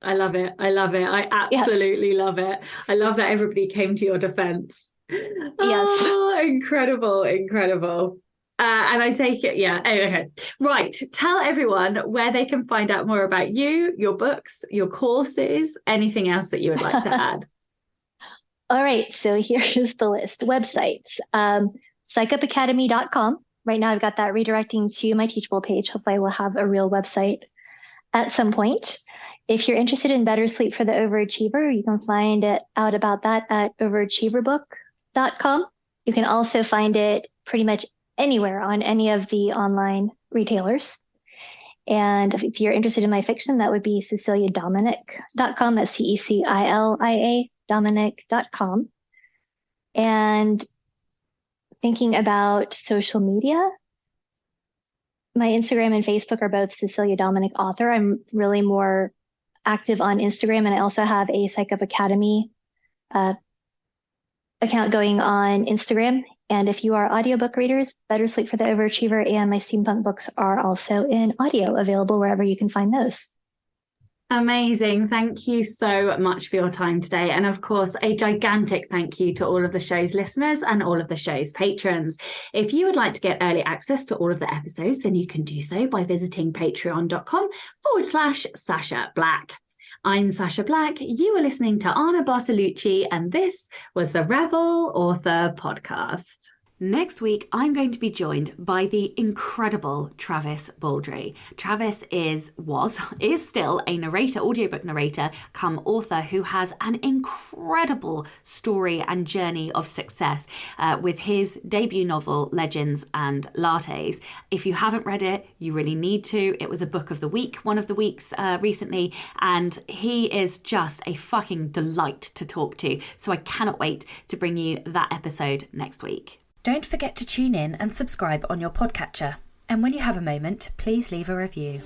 I love it. I love it. I absolutely love it. I love that everybody came to your defense. Yes. Oh, incredible, incredible. And I take it, yeah. Okay. Right. Tell everyone where they can find out more about you, your books, your courses, anything else that you would like to add. All right. So here's the list. Websites, psychupacademy.com. Right now I've got that redirecting to my Teachable page. Hopefully I will have a real website at some point. If you're interested in better sleep for the overachiever, you can find out about that at overachieverbook.com. You can also find it pretty much anywhere on any of the online retailers. And if you're interested in my fiction, that would be CeciliaDominic.com. That's CECILIA Dominic.com. And thinking about social media, my Instagram and Facebook are both Cecilia Dominic Author. I'm really more active on Instagram, and I also have a Psych Up Academy account going on Instagram. And if you are audiobook readers, Better Sleep for the Overachiever and my steampunk books are also in audio, available wherever you can find those. Amazing. Thank you so much for your time today. And of course, a gigantic thank you to all of the show's listeners and all of the show's patrons. If you would like to get early access to all of the episodes, then you can do so by visiting patreon.com/Sasha Black. I'm Sasha Black. You are listening to Anne Bartolucci, and this was the Rebel Author Podcast. Next week, I'm going to be joined by the incredible Travis Baldry. Travis is still a narrator, audiobook narrator, come author who has an incredible story and journey of success with his debut novel, Legends and Lattes. If you haven't read it, you really need to. It was a book of the week, one of the weeks recently, and he is just a fucking delight to talk to. So I cannot wait to bring you that episode next week. Don't forget to tune in and subscribe on your podcatcher. And when you have a moment, please leave a review.